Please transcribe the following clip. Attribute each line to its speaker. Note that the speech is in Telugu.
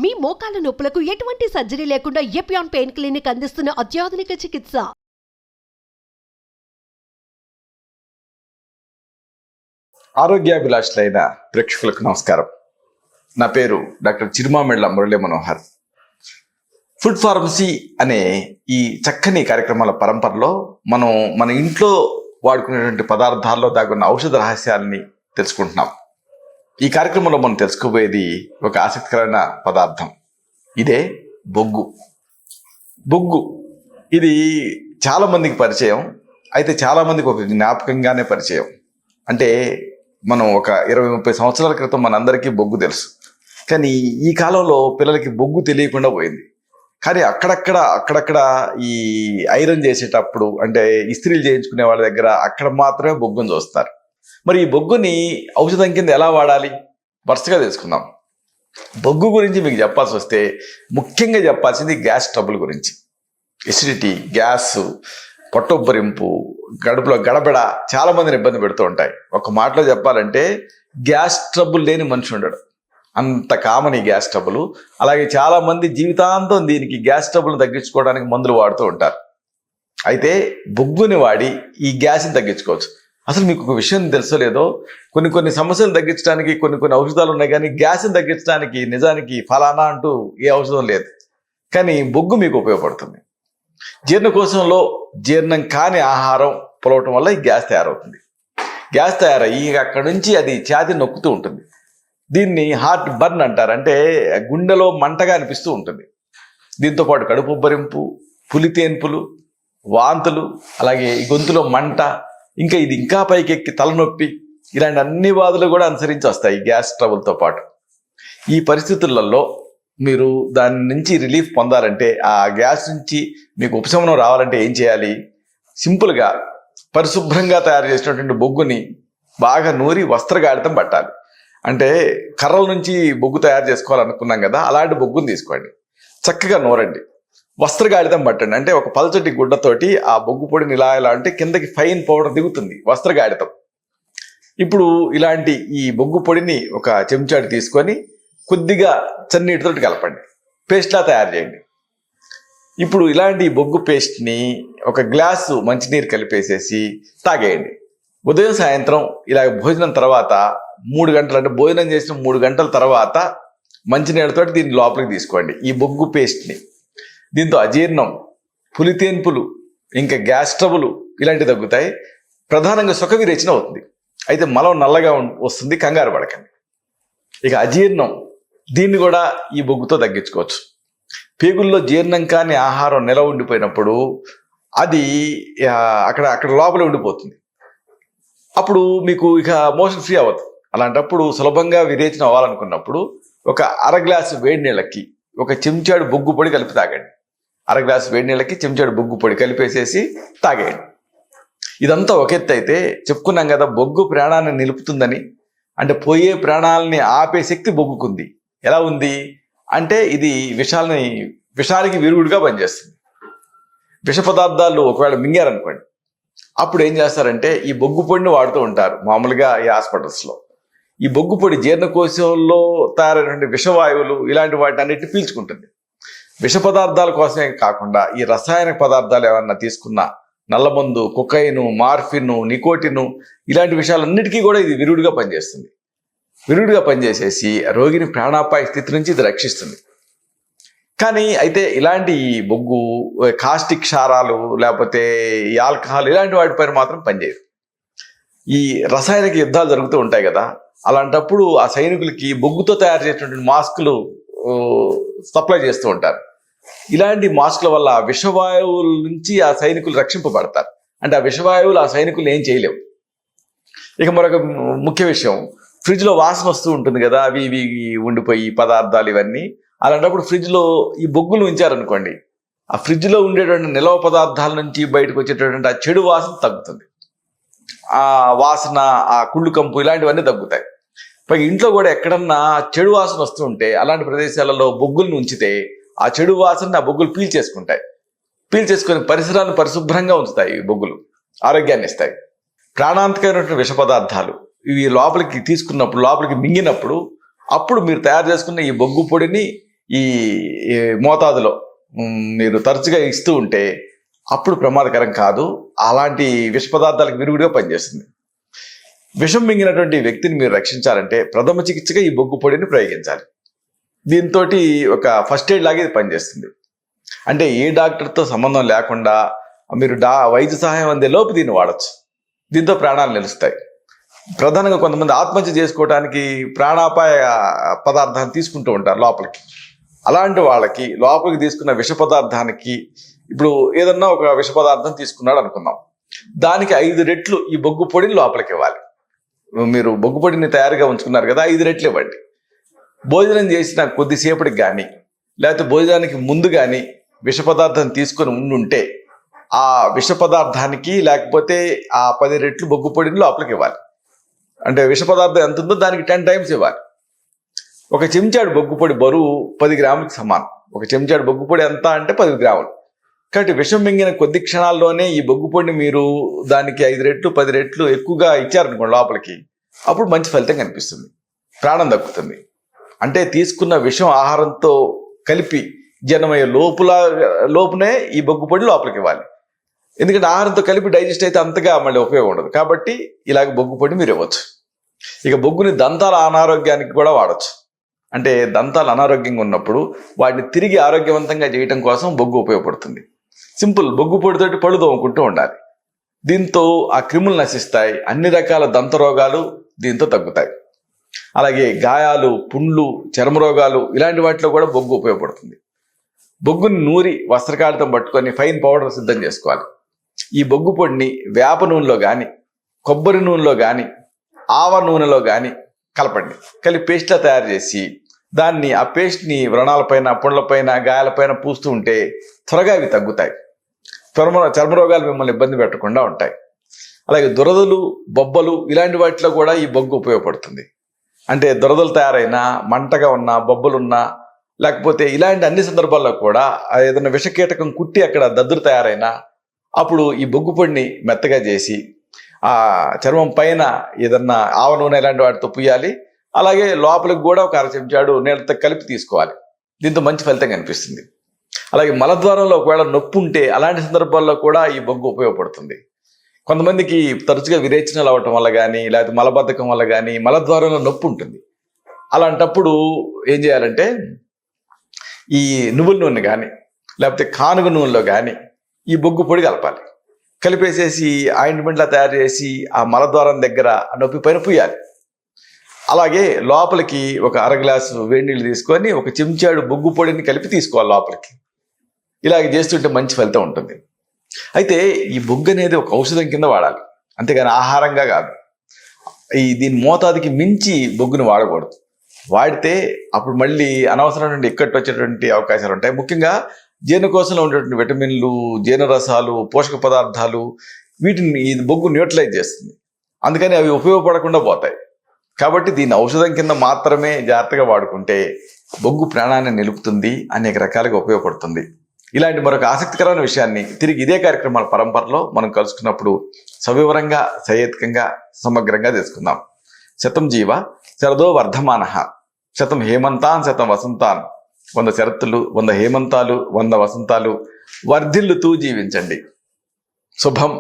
Speaker 1: మీ మోకాల నొప్పులకు ఎటువంటి సర్జరీ లేకుండా ఎపియాన్ పెయిన్ క్లినిక్ అందిస్తున్న అత్యాధునిక చికిత్స.
Speaker 2: ఆరోగ్యాభిలాషులైన ప్రేక్షకులకు నమస్కారం. నా పేరు doctor Chirumamilla Murali Manohar. Food pharmacy అనే ఈ చక్కని కార్యక్రమాల పరంపరలో మనం మన ఇంట్లో వాడుకునేటువంటి పదార్థాల్లో దాగున్న ఔషధ రహస్యాలని తెలుసుకుంటున్నాం. ఈ కార్యక్రమంలో మనం తెలుసుకోబోయేది ఒక ఆసక్తికరమైన పదార్థం. ఇదే బొగ్గు. బొగ్గు ఇది చాలా మందికి పరిచయం, అయితే చాలా మందికి ఒక జ్ఞాపకంగానే పరిచయం. అంటే మనం ఒక 20-30 సంవత్సరాల క్రితం మనందరికీ బొగ్గు తెలుసు, కానీ ఈ కాలంలో పిల్లలకి బొగ్గు తెలియకుండా పోయింది. కానీ అక్కడక్కడ ఈ ఐరన్ చేసేటప్పుడు, అంటే ఇస్త్రీలు చేయించుకునే వాళ్ళ దగ్గర అక్కడ మాత్రమే బొగ్గును చూస్తారు. మరి ఈ బొగ్గుని ఔషధం కింద ఎలా వాడాలి వరుసగా తెలుసుకుందాం. బొగ్గు గురించి మీకు చెప్పాల్సి వస్తే ముఖ్యంగా చెప్పాల్సింది గ్యాస్ ట్రబుల్ గురించి. ఎసిడిటీ, గ్యాస్, పొట్టొబ్బరింపు, గడుపులో గడబడ చాలా మందిని ఇబ్బంది పెడుతూ ఉంటాయి. ఒక మాటలో చెప్పాలంటే గ్యాస్ ట్రబుల్ లేని మనిషి ఉండడు, అంత కామన్ ఈ గ్యాస్ ట్రబుల్. అలాగే చాలా మంది జీవితాంతం దీనికి గ్యాస్ ట్రబుల్ని తగ్గించుకోవడానికి మందులు వాడుతూ ఉంటారు. అయితే బొగ్గుని వాడి ఈ గ్యాస్ని తగ్గించుకోవచ్చు. అసలు మీకు ఒక విషయం తెలుసో లేదో, కొన్ని సమస్యలు తగ్గించడానికి కొన్ని ఔషధాలు ఉన్నాయి, కానీ గ్యాస్ని తగ్గించడానికి నిజానికి ఫలానా అంటూ ఏ ఔషధం లేదు. కానీ బొగ్గు మీకు ఉపయోగపడుతుంది. జీర్ణకోశంలో జీర్ణం కాని ఆహారం పొలవటం వల్ల ఈ గ్యాస్ తయారవుతుంది. గ్యాస్ తయారయ్యి అక్కడ నుంచి అది ఛాతీ నొక్కుతూ ఉంటుంది. దీన్ని హార్ట్ బర్న్ అంటారు, అంటే గుండెలో మంటగా అనిపిస్తూ ఉంటుంది. దీంతో పాటు కడుపు ఉబ్బరింపు, పులితేన్పులు, వాంతులు, అలాగే గొంతులో మంట, ఇంకా ఇది ఇంకా పైకెక్కి తలనొప్పి, ఇలాంటి అన్ని బాధలు కూడా అనుసరించి వస్తాయి గ్యాస్ ట్రబుల్తో పాటు. ఈ పరిస్థితులలో మీరు దాని నుంచి రిలీఫ్ పొందాలంటే, ఆ గ్యాస్ నుంచి మీకు ఉపశమనం రావాలంటే ఏం చేయాలి? సింపుల్గా పరిశుభ్రంగా తయారు చేసినటువంటి బొగ్గుని బాగా నూరి వస్త్రగాడితం పట్టాలి. అంటే కర్రల నుంచి బొగ్గు తయారు చేసుకోవాలనుకున్నాం కదా, అలాంటి బొగ్గుని తీసుకోండి, చక్కగా నూరండి, వస్త్రగాడితం పట్టండి. అంటే ఒక పల్చటి గుడ్డతోటి ఆ బొగ్గు పొడిని ఇలా అంటే కిందకి ఫైన్ పౌడర్ దిగుతుంది, వస్త్రగాడితం. ఇప్పుడు ఇలాంటి ఈ బొగ్గు పొడిని ఒక చెంచాడు తీసుకొని కొద్దిగా చన్నీటితోటి కలపండి, పేస్ట్లా తయారు చేయండి. ఇప్పుడు ఇలాంటి బొగ్గు పేస్ట్ని ఒక గ్లాసు మంచినీరు కలిపేసేసి తాగేయండి. ఉదయం సాయంత్రం ఇలా భోజనం తర్వాత 3 గంటలు, అంటే భోజనం చేసిన 3 గంటల తర్వాత మంచినీళ్ళతోటి దీన్ని లోపలికి తీసుకోండి, ఈ బొగ్గు పేస్ట్ని. దీంతో అజీర్ణం, పులితేన్పులు, ఇంకా గ్యాస్ ట్రబుల్ ఇలాంటివి తగ్గుతాయి. ప్రధానంగా సుఖ విరేచన అవుతుంది. అయితే మలం నల్లగా వస్తుంది, కంగారు పడకండి. ఇక అజీర్ణం, దీన్ని కూడా ఈ బొగ్గుతో తగ్గించుకోవచ్చు. పేగుల్లో జీర్ణం కాని ఆహారం నిలవ ఉండిపోయినప్పుడు అది అక్కడ లోపల ఉండిపోతుంది. అప్పుడు మీకు ఇక మోషన్ ఫ్రీ అవ్వదు. అలాంటప్పుడు సులభంగా విరేచన అవ్వాలనుకున్నప్పుడు ఒక 1/2 గ్లాసు వేడి నీళ్ళకి ఒక చెంచాడు బొగ్గు పొడి కలిపి తాగండి. 1/2 గ్లాసు వేడి నీళ్ళకి చెంచాడు బొగ్గు పొడి కలిపేసేసి తాగేయండి. ఇదంతా ఒక ఎత్తు అయితే, చెప్పుకున్నాం కదా బొగ్గు ప్రాణాన్ని నిలుపుతుందని. అంటే పోయే ప్రాణాలని ఆపే శక్తి బొగ్గుకుంది. ఎలా ఉంది అంటే ఇది విషానికి విరుగుడుగా పనిచేస్తుంది. విష పదార్థాలు ఒకవేళ మింగారనుకోండి, అప్పుడు ఏం చేస్తారంటే ఈ బొగ్గు పొడిని వాడుతూ ఉంటారు మామూలుగా ఈ హాస్పిటల్స్లో. ఈ బొగ్గు పొడి జీర్ణకోశంలో తయారైనటువంటి విషవాయువులు ఇలాంటి వాటిని అన్నిటిని పీల్చుకుంటుంది. విష పదార్థాల కోసమే కాకుండా ఈ రసాయన పదార్థాలు ఏమన్నా తీసుకున్నా, నల్లమందు, కొకైను, మార్ఫిన్, నికోటిను, ఇలాంటి విషయాలన్నిటికీ కూడా ఇది విరుగుడుగా పనిచేస్తుంది. విరుగుడుగా పనిచేసేసి రోగిని ప్రాణాపాయ స్థితి నుంచి ఇది రక్షిస్తుంది. కానీ అయితే ఇలాంటి బొగ్గు కాస్టిక్ క్షారాలు లేకపోతే ఈ ఆల్కహాల్ ఇలాంటి వాటిపైన మాత్రం పనిచేయదు. ఈ రసాయనిక యుద్ధాలు జరుగుతూ ఉంటాయి కదా, అలాంటప్పుడు ఆ సైనికులకి బొగ్గుతో తయారు చేసినటువంటి మాస్కులు సప్లై చేస్తూ ఉంటారు. ఇలాంటి మాస్కుల వల్ల విషవాయువుల నుంచి ఆ సైనికులు రక్షింపబడతారు. అంటే ఆ విషవాయువులు ఆ సైనికులు ఏం చేయలేవు. ఇక మరొక ముఖ్య విషయం, ఫ్రిడ్జ్లో వాసన వస్తూ ఉంటుంది కదా, అవి ఇవి ఉండిపోయి పదార్థాలు ఇవన్నీ. అలాంటప్పుడు ఫ్రిడ్జ్లో ఈ బొగ్గులు ఉంచారనుకోండి, ఆ ఫ్రిడ్జ్లో ఉండేటువంటి నిలవ పదార్థాల నుంచి బయటకు వచ్చేటటువంటి ఆ చెడు వాసన తగ్గుతుంది. ఆ వాసన, ఆ కుళ్ళు కంపు ఇలాంటివన్నీ తగ్గుతాయి. పైగా ఇంట్లో కూడా ఎక్కడన్నా చెడు వాసన వస్తూ ఉంటే అలాంటి ప్రదేశాలలో బొగ్గులను ఉంచితే ఆ చెడు వాసనని ఆ బొగ్గులు పీల్చేసుకొని పరిసరాలను పరిశుభ్రంగా ఉంచుతాయి. ఈ బొగ్గులు ఆరోగ్యాన్ని ఇస్తాయి. ప్రాణాంతకమైనటువంటి విష పదార్థాలు ఇవి లోపలికి తీసుకున్నప్పుడు, లోపలికి మింగినప్పుడు, అప్పుడు మీరు తయారు చేసుకున్న ఈ బొగ్గు పొడిని ఈ ఈ మోతాదులో మీరు తరచుగా ఇస్తూ ఉంటే అప్పుడు ప్రమాదకరం కాదు. అలాంటి విష పదార్థాలకు విరుగుడిగా పనిచేస్తుంది. విషం మింగినటువంటి వ్యక్తిని మీరు రక్షించాలంటే ప్రథమ చికిత్సగా ఈ బొగ్గు పొడిని ప్రయోగించాలి. దీంతో ఒక ఫస్ట్ ఎయిడ్ లాగే ఇది పనిచేస్తుంది. అంటే ఏ డాక్టర్తో సంబంధం లేకుండా మీరు వైద్య సహాయం అందే లోపు దీన్ని వాడచ్చు. దీంతో ప్రాణాలు నిలుస్తాయి. ప్రధానంగా కొంతమంది ఆత్మహత్య చేసుకోవడానికి ప్రాణాపాయ పదార్థాన్ని తీసుకుంటూ ఉంటారు లోపలికి. అలాంటి వాళ్ళకి లోపలికి తీసుకున్న విష పదార్థానికి, ఇప్పుడు ఏదన్నా ఒక విష పదార్థం తీసుకున్నాడు అనుకుందాం, దానికి 5 రెట్లు ఈ బొగ్గు పొడిని లోపలికి ఇవ్వాలి. మీరు బొగ్గు పొడిని తయారుగా ఉంచుకున్నారు కదా, 5 రెట్లు ఇవ్వండి. భోజనం చేసిన కొద్దిసేపటికి కానీ లేకపోతే భోజనానికి ముందు కానీ విష పదార్థం తీసుకొని ఉండుంటే ఆ విష పదార్థానికి లేకపోతే ఆ 10 రెట్లు బొగ్గు పొడిని లోపలికి ఇవ్వాలి. అంటే విష పదార్థం ఎంత ఉందో దానికి 10 టైమ్స్ ఇవ్వాలి. ఒక చెంచాడు బొగ్గు పొడి బరువు 10 గ్రాములకు సమానం. ఒక చెంచాడు బొగ్గు పొడి ఎంత అంటే 10 గ్రాములు. కాబట్టి విషం మింగిన కొద్ది క్షణాల్లోనే ఈ బొగ్గు పొడిని మీరు దానికి 5 రెట్లు 10 రెట్లు ఎక్కువగా ఇచ్చారనుకోండి లోపలికి, అప్పుడు మంచి ఫలితం కనిపిస్తుంది, ప్రాణం దక్కుతుంది. అంటే తీసుకున్న విషం ఆహారంతో కలిపి జనమయ్యే లోపునే ఈ బొగ్గు పొడి లోపలికి ఇవ్వాలి. ఎందుకంటే ఆహారంతో కలిపి డైజెస్ట్ అయితే అంతగా మళ్ళీ ఉపయోగం ఉండదు. కాబట్టి ఇలాగ బొగ్గు పొడి మీరు ఇవ్వచ్చు. ఇక బొగ్గుని దంతాల అనారోగ్యానికి కూడా వాడచ్చు. అంటే దంతాలు అనారోగ్యంగా ఉన్నప్పుడు వాటిని తిరిగి ఆరోగ్యవంతంగా చేయటం కోసం బొగ్గు ఉపయోగపడుతుంది. సింపుల్, బొగ్గు పొడితోటి పళ్ళు తోముకుంటూ ఉండాలి. దీంతో ఆ క్రిములు నశిస్తాయి. అన్ని రకాల దంత రోగాలు దీంతో తగ్గుతాయి. అలాగే గాయాలు, పుండ్లు, చర్మ రోగాలు ఇలాంటి వాటిలో కూడా బొగ్గు ఉపయోగపడుతుంది. బొగ్గుని నూరి వస్త్రకాళితం పట్టుకొని ఫైన్ పౌడర్ సిద్ధం చేసుకోవాలి. ఈ బొగ్గు పొడిని వేప నూనెలో కానీ, కొబ్బరి నూనెలో కానీ, ఆవ నూనెలో కానీ కలపండి. కలిపి పేస్ట్లా తయారు చేసి దాన్ని ఆ పేస్ట్ని వ్రణాలపైన, పుండ్లపైన, గాయాలపైన పూస్తూ ఉంటే త్వరగా ఇవి తగ్గుతాయి. చర్మ రోగాలు మిమ్మల్ని ఇబ్బంది పెట్టకుండా ఉంటాయి. అలాగే దురదలు, బొబ్బలు ఇలాంటి వాటిలో కూడా ఈ బొగ్గు ఉపయోగపడుతుంది. అంటే దురదలు తయారైనా, మంటగా ఉన్నా, బొబ్బలున్నా, లేకపోతే ఇలాంటి అన్ని సందర్భాల్లో కూడా ఏదైనా విషకీటకం కుట్టి అక్కడ దద్దురు తయారైనా అప్పుడు ఈ బొగ్గు పొడిని మెత్తగా చేసి ఆ చర్మం పైన ఏదన్నా ఆవ నూనె ఇలాంటి వాటితో పుయ్యాలి. అలాగే లోపలికి కూడా ఒక 1/2 చెంచాడు నీళ్ళతో కలిపి తీసుకోవాలి. దీంతో మంచి ఫలితం కనిపిస్తుంది. అలాగే మలద్వారంలో ఒకవేళ నొప్పి ఉంటే అలాంటి సందర్భాల్లో కూడా ఈ బొగ్గు ఉపయోగపడుతుంది. కొంతమందికి తరచుగా విరేచనాలు అవ్వటం వల్ల కానీ, లేకపోతే మలబద్ధకం వల్ల కానీ మలద్వారంలో నొప్పి ఉంటుంది. అలాంటప్పుడు ఏం చేయాలంటే ఈ నువ్వుల నూనె కానీ లేకపోతే కానుగ నూనెలో కానీ ఈ బొగ్గు పొడి కలపాలి. కలిపేసేసి ఆయింట్మెంట్లా తయారు చేసి ఆ మలద్వారం దగ్గర నొప్పి పైన పుయ్యాలి. అలాగే లోపలికి ఒక 1/2 గ్లాసు వేడి నీళ్ళు తీసుకొని ఒక చెంచాడు బొగ్గు పొడిని కలిపి తీసుకోవాలి లోపలికి. ఇలాగ చేస్తుంటే మంచి ఫలితం ఉంటుంది. అయితే ఈ బొగ్గు అనేది ఒక ఔషధం కింద వాడాలి, అంతేగాని ఆహారంగా కాదు. దీని మోతాదుకి మించి బొగ్గుని వాడకూడదు. వాడితే అప్పుడు మళ్ళీ అనవసరమైన ఇక్కట్టు వచ్చేటువంటి అవకాశాలు ఉంటాయి. ముఖ్యంగా జీర్ణకోశంలో ఉండేటువంటి విటమిన్లు, జీర్ణరసాలు, పోషక పదార్థాలు వీటిని ఈ బొగ్గు న్యూట్రలైజ్ చేస్తుంది. అందుకని అవి ఉపయోగపడకుండా పోతాయి. కాబట్టి దీన్ని ఔషధం కింద మాత్రమే జాగ్రత్తగా వాడుకుంటే బొగ్గు ప్రాణాన్ని నిలుపుతుంది, అనేక రకాలుగా ఉపయోగపడుతుంది. ఇలాంటి మరొక ఆసక్తికరమైన విషయాన్ని తిరిగి ఇదే కార్యక్రమాల పరంపరలో మనం కలుసుకున్నప్పుడు సవివరంగా, సహేతుకంగా, సమగ్రంగా తెలుసుకుందాం. శతం జీవ శరదో వర్ధమానః, శతం హేమంతాన్ శతం వసంతాన్. 100 శరత్తులు, 100 హేమంతాలు, 100 వసంతాలు వర్ధిల్లుతూ జీవించండి. శుభం.